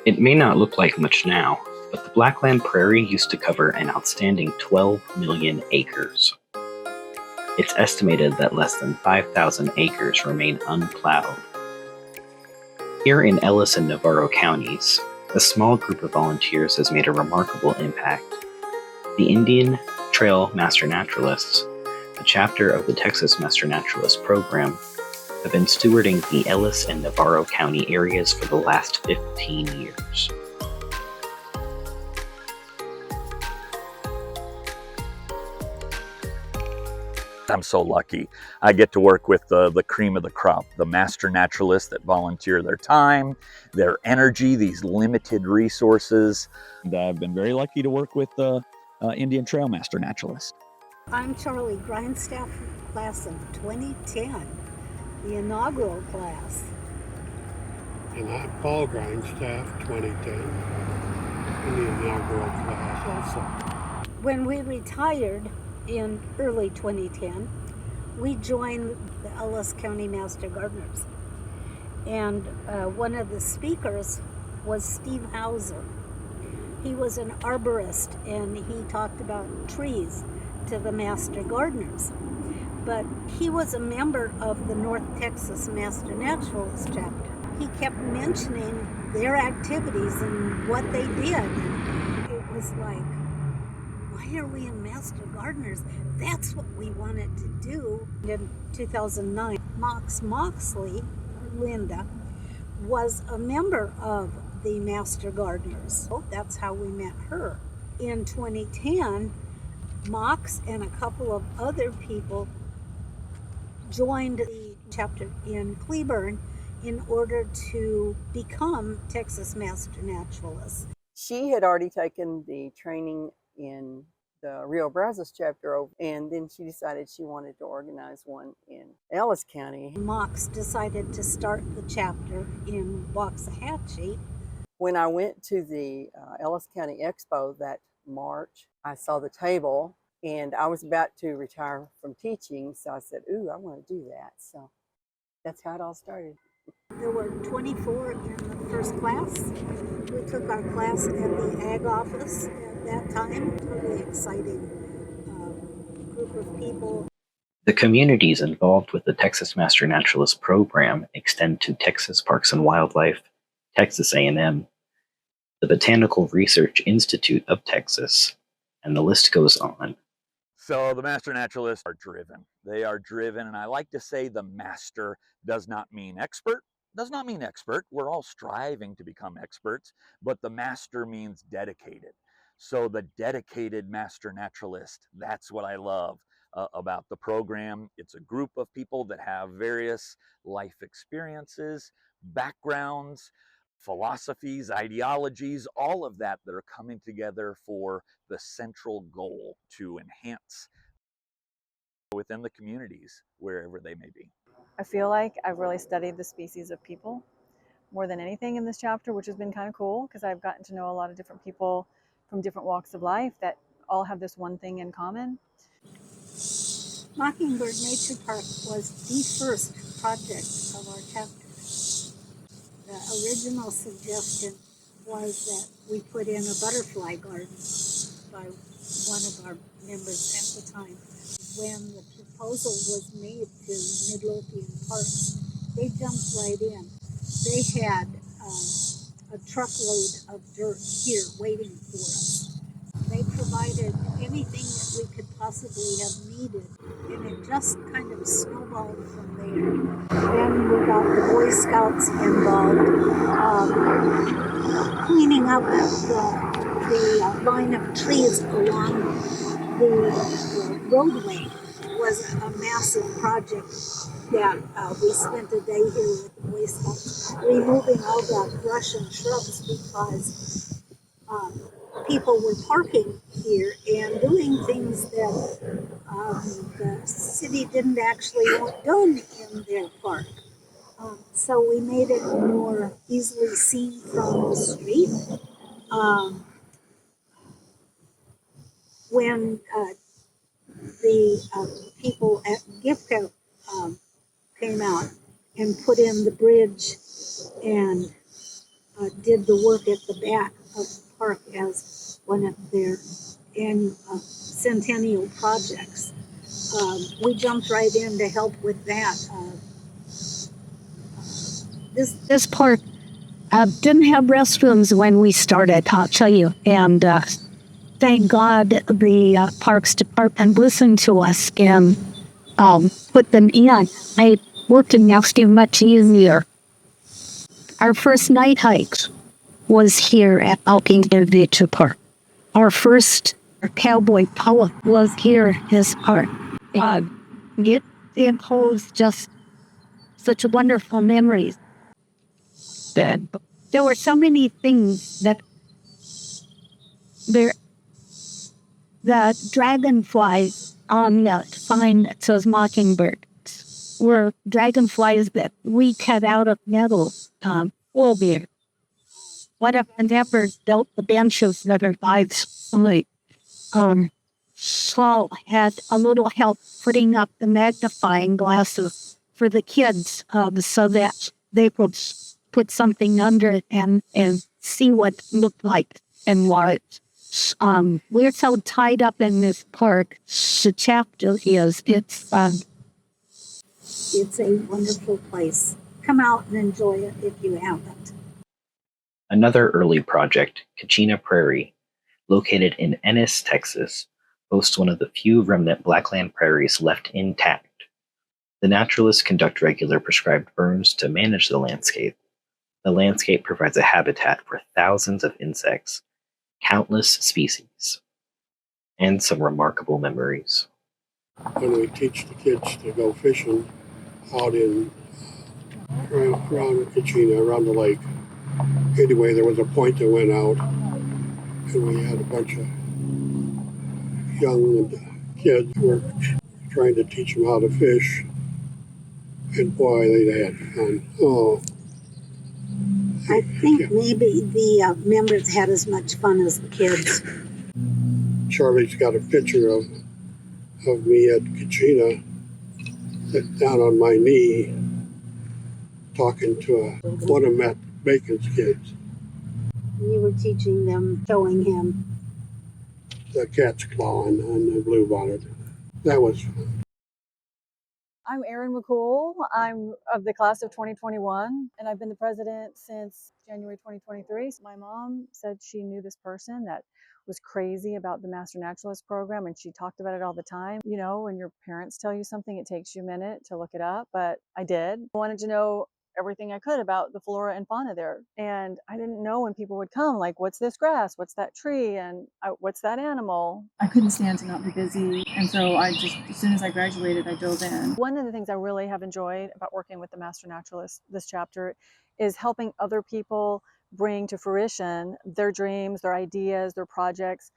It may not look like much now, but the Blackland Prairie used to cover an outstanding 12 million acres. It's estimated that less than 5,000 acres remain unplowed. Here in Ellis and Navarro counties, a small group of volunteers has made a remarkable impact. The Indian Trail Master Naturalists, a chapter of the Texas Master Naturalist program, have been stewarding the Ellis and Navarro County areas for the last 15 years. I'm so lucky. I get to work with the cream of the crop, the master naturalists that volunteer their time, their energy, these limited resources. And I've been very lucky to work with the Indian Trail Master Naturalist. I'm Charlie Grindstaff, class of 2010, the inaugural class. And I'm Paul Grindstaff, 2010, in the inaugural class also. When we retired in early 2010, we joined the Ellis County Master Gardeners. And one of the speakers was Steve Hauser. He was an arborist, and he talked about trees to the Master Gardeners. But he was a member of the North Texas Master Naturalist chapter. He kept mentioning their activities and what they did. And it was like, why are we in Master Gardeners? That's what we wanted to do. In 2009, Mox Moxley, Linda, was a member of the Master Gardeners. So that's how we met her. In 2010, Mox and a couple of other people joined the chapter in Cleburne in order to become Texas Master Naturalists. She had already taken the training in the Rio Brazos chapter, and then she decided she wanted to organize one in Ellis County. Mox decided to start the chapter in Waxahachie. When I went to the Ellis County Expo that March, I saw the table, and I was about to retire from teaching, so I said, ooh, I want to do that. So that's how it all started. There were 24 in the first class. We took our class at the Ag office at that time. Really exciting group of people. The communities involved with the Texas Master Naturalist program extend to Texas Parks and Wildlife, Texas A&M, the Botanical Research Institute of Texas, and the list goes on. So the master naturalists are driven. They are driven, and I like to say the master does not mean expert. Does not mean expert. We're all striving to become experts, but the master means dedicated. So the dedicated master naturalist, that's what I love about the program. It's a group of people that have various life experiences, backgrounds, philosophies, ideologies, all of that are coming together for the central goal to enhance within the communities, wherever they may be. I feel like I've really studied the species of people more than anything in this chapter, which has been kind of cool because I've gotten to know a lot of different people from different walks of life that all have this one thing in common. Mockingbird Nature Park was the first project of our chapter. The original suggestion was that we put in a butterfly garden by one of our members at the time. When the proposal was made to Midlothian Parks, they jumped right in. They had a truckload of dirt here waiting for us. They provided anything that we could possibly have needed, and it just kind of snowballed from there. Then we got the Boy Scouts involved, cleaning up the line of trees along the roadway was a massive project that we spent a day here with the Boy Scouts, removing all the brush and shrubs because people were parking here and doing things that the city didn't actually want done in their park. So we made it more easily seen from the street. When the people at GIFCA came out and put in the bridge and did the work at the back of the park as one of their centennial projects. We jumped right in to help with that. This park didn't have restrooms when we started, I'll tell you. And thank God the Parks Department listened to us and put them in. Made working next to much easier. Our first night hike was here at Elkington Beach Park. Our first cowboy power was here at this park. It holds just such wonderful memories. Then there were so many things there that dragonflies on that sign that says mockingbirds were dragonflies that we cut out of metal. Wolverine. One of the neighbors built the benches that are like Saul had a little help putting up the magnifying glasses for the kids so that they could put something under it and see what it looked like and what. We're so tied up in this park. The chapter is it's a wonderful place. Come out and enjoy it if you haven't. Another early project, Kachina Prairie, located in Ennis, Texas, boasts one of the few remnant blackland prairies left intact. The naturalists conduct regular prescribed burns to manage the landscape. The landscape provides a habitat for thousands of insects, countless species, and some remarkable memories. When we teach the kids to go fishing out in around Kachina, around the lake. Anyway, there was a point that went out, and we had a bunch of young kids who were trying to teach them how to fish, and boy, they had fun. Oh, I think maybe the members had as much fun as the kids. Charlie's got a picture of me at Kachina, down on my knee, talking to one of Matt Bacon's kids. You were teaching them, showing him. The cat's claw on the bluebonnet. That was fun. I'm Erin McCool. I'm of the class of 2021, and I've been the president since January 2023. So my mom said she knew this person that was crazy about the Master Naturalist program, and she talked about it all the time. You know, when your parents tell you something, it takes you a minute to look it up, but I did. I wanted to know everything I could about the flora and fauna there. And I didn't know when people would come, like, what's this grass? What's that tree? And what's that animal? I couldn't stand to not be busy. And so I just, as soon as I graduated, I dove in. One of the things I really have enjoyed about working with the Master Naturalists, this chapter, is helping other people bring to fruition their dreams, their ideas, their projects.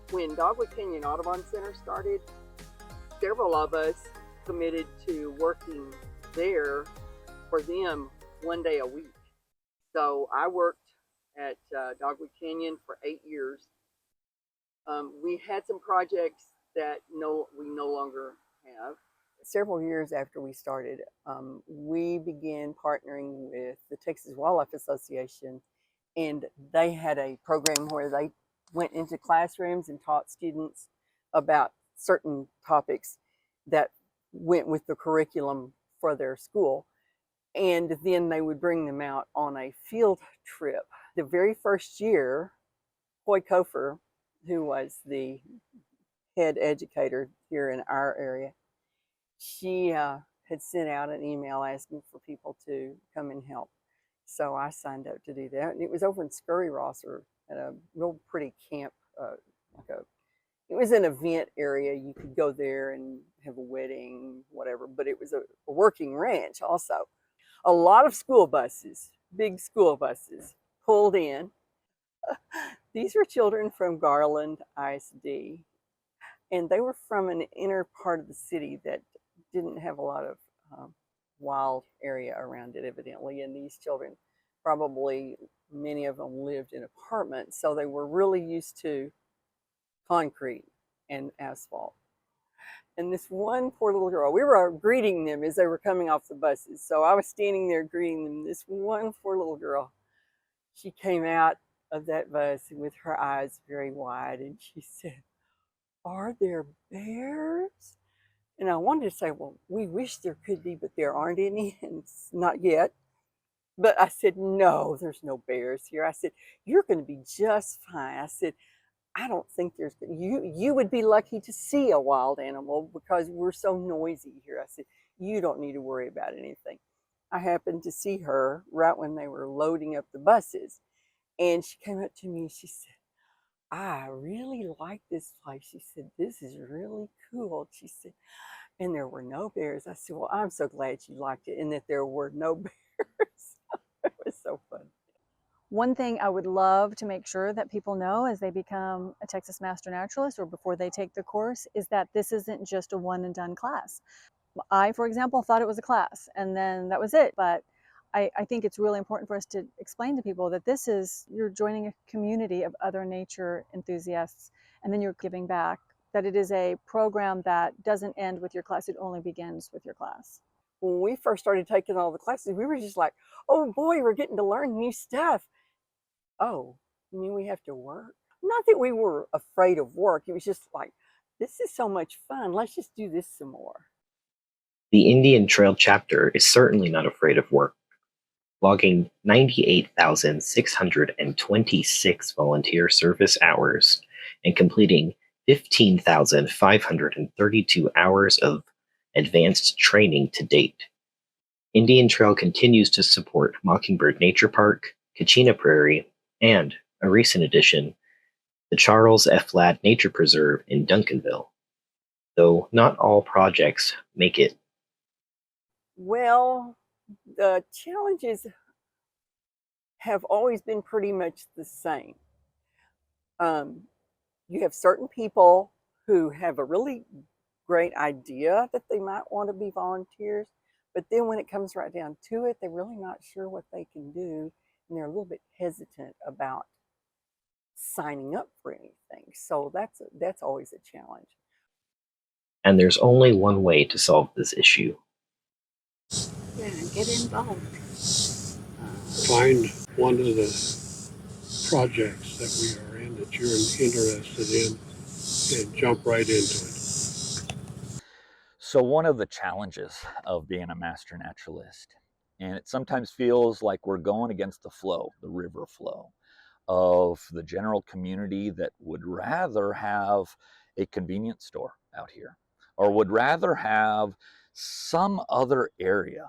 When Dogwood Canyon Audubon Center started, several of us committed to working there for them one day a week. So I worked at Dogwood Canyon for 8 years. We had some projects that we no longer have. Several years after we started, we began partnering with the Texas Wildlife Association, and they had a program where they went into classrooms and taught students about certain topics that went with the curriculum for their school. And then they would bring them out on a field trip. The very first year, Hoy Kofer, who was the head educator here in our area, she had sent out an email asking for people to come and help. So I signed up to do that. And it was over in Scurry Rosser at a real pretty camp. It was an event area. You could go there and have a wedding, whatever, but it was a working ranch also. A lot of school buses, big school buses, pulled in. These were children from Garland ISD, and they were from an inner part of the city that didn't have a lot of wild area around it, evidently, and these children probably many of them lived in apartments, so they were really used to concrete and asphalt. And this one poor little girl, we were greeting them as they were coming off the buses. So I was standing there greeting them. This one poor little girl, she came out of that bus with her eyes very wide and she said, "Are there bears?" And I wanted to say, well, we wish there could be, but there aren't any, and not yet. But I said, no, there's no bears here. I said, you're going to be just fine. I said, I don't think there's, you would be lucky to see a wild animal because we're so noisy here. I said, you don't need to worry about anything. I happened to see her right when they were loading up the buses. And she came up to me and she said, I really like this place. She said, this is really cool. She said, and there were no bears. I said, well, I'm so glad you liked it and that there were no bears. It was so fun. One thing I would love to make sure that people know as they become a Texas Master Naturalist or before they take the course is that this isn't just a one and done class. I, for example, thought it was a class and then that was it. But I think it's really important for us to explain to people that this is, you're joining a community of other nature enthusiasts and then you're giving back, that it is a program that doesn't end with your class, it only begins with your class. When we first started taking all the classes, we were just like, oh boy, we're getting to learn new stuff. Oh, you mean we have to work? Not that we were afraid of work. It was just like, this is so much fun. Let's just do this some more. The Indian Trail chapter is certainly not afraid of work, logging 98,626 volunteer service hours and completing 15,532 hours of advanced training to date. Indian Trail continues to support Mockingbird Nature Park, Kachina Prairie, and, a recent addition, the Charles F. Ladd Nature Preserve in Duncanville, though not all projects make it. Well, the challenges have always been pretty much the same. You have certain people who have a really great idea that they might want to be volunteers, but then when it comes right down to it, they're really not sure what they can do, and they're a little bit hesitant about signing up for anything. So that's always a challenge. And there's only one way to solve this issue. Yeah, get involved. Find one of the projects that we are in that you're interested in and jump right into it. So one of the challenges of being a master naturalist, and it sometimes feels like we're going against the flow, the river flow of the general community that would rather have a convenience store out here or would rather have some other area.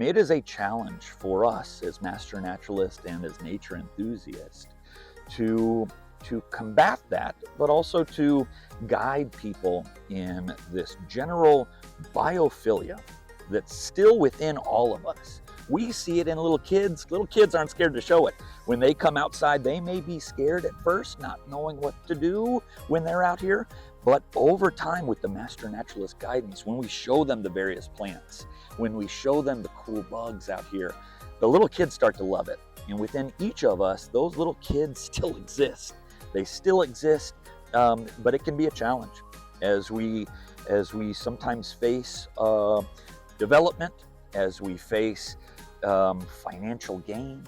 It is a challenge for us as master naturalists and as nature enthusiasts to combat that, but also to guide people in this general biophilia that's still within all of us. We see it in little kids. Little kids aren't scared to show it. When they come outside, they may be scared at first, not knowing what to do when they're out here. But over time, with the Master Naturalist guidance, when we show them the various plants, when we show them the cool bugs out here, the little kids start to love it. And within each of us, those little kids still exist. They still exist, but it can be a challenge as we sometimes face development, as we face financial gain.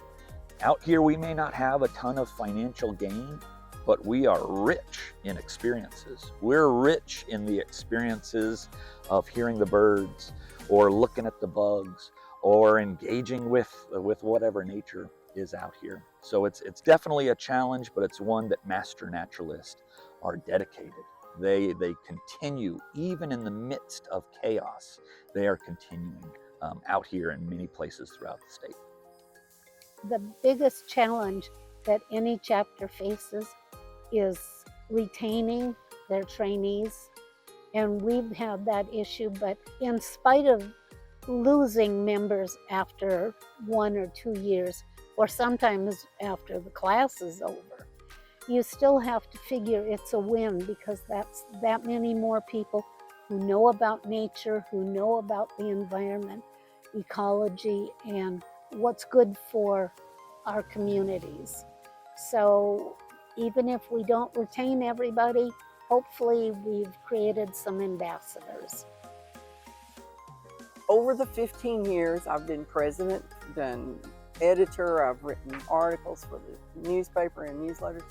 Out here, we may not have a ton of financial gain, but we are rich in experiences. We're rich in the experiences of hearing the birds or looking at the bugs or engaging with whatever nature is out here. So it's definitely a challenge, but it's one that master naturalists are dedicated. They continue, even in the midst of chaos, they are continuing out here in many places throughout the state. The biggest challenge that any chapter faces is retaining their trainees. And we've had that issue, but in spite of losing members after 1 or 2 years, or sometimes after the class is over, you still have to figure it's a win because that's that many more people who know about nature, who know about the environment, ecology, and what's good for our communities. So even if we don't retain everybody, hopefully we've created some ambassadors. Over the 15 years I've been president, done editor, I've written articles for the newspaper and newsletters,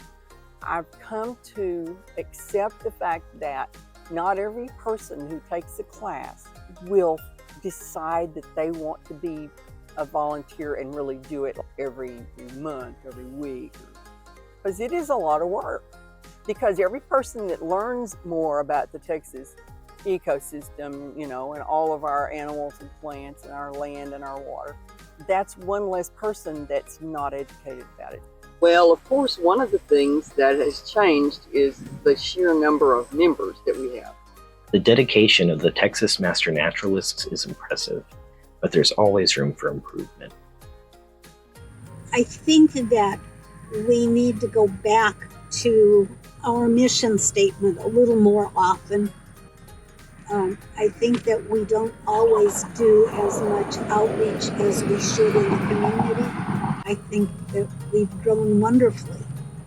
I've come to accept the fact that not every person who takes a class will decide that they want to be a volunteer and really do it every month, every week, because it is a lot of work. Because every person that learns more about the Texas ecosystem, you know, and all of our animals and plants and our land and our water, that's one less person that's not educated about it. Well, of course, one of the things that has changed is the sheer number of members that we have. The dedication of the Texas Master Naturalists is impressive, but there's always room for improvement. I think that we need to go back to our mission statement a little more often. I think that we don't always do as much outreach as we should in the community. I think that we've grown wonderfully.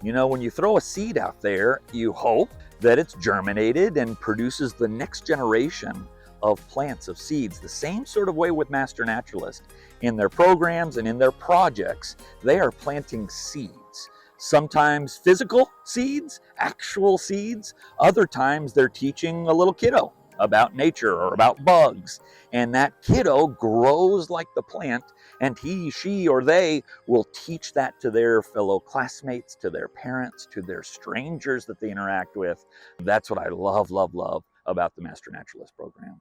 You know, when you throw a seed out there, you hope that it's germinated and produces the next generation of plants, of seeds. The same sort of way with Master Naturalists. In their programs and in their projects, they are planting seeds. Sometimes physical seeds, actual seeds. Other times they're teaching a little kiddo about nature or about bugs. And that kiddo grows like the plant, and he, she, or they will teach that to their fellow classmates, to their parents, to their strangers that they interact with. That's what I love, love, love about the Master Naturalist program.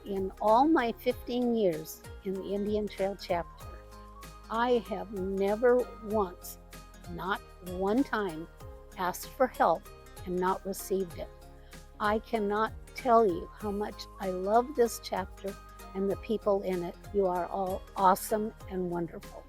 In all my 15 years in the Indian Trail chapter, I have never once, not one time, asked for help and not received it. I cannot tell you how much I love this chapter and the people in it. You are all awesome and wonderful.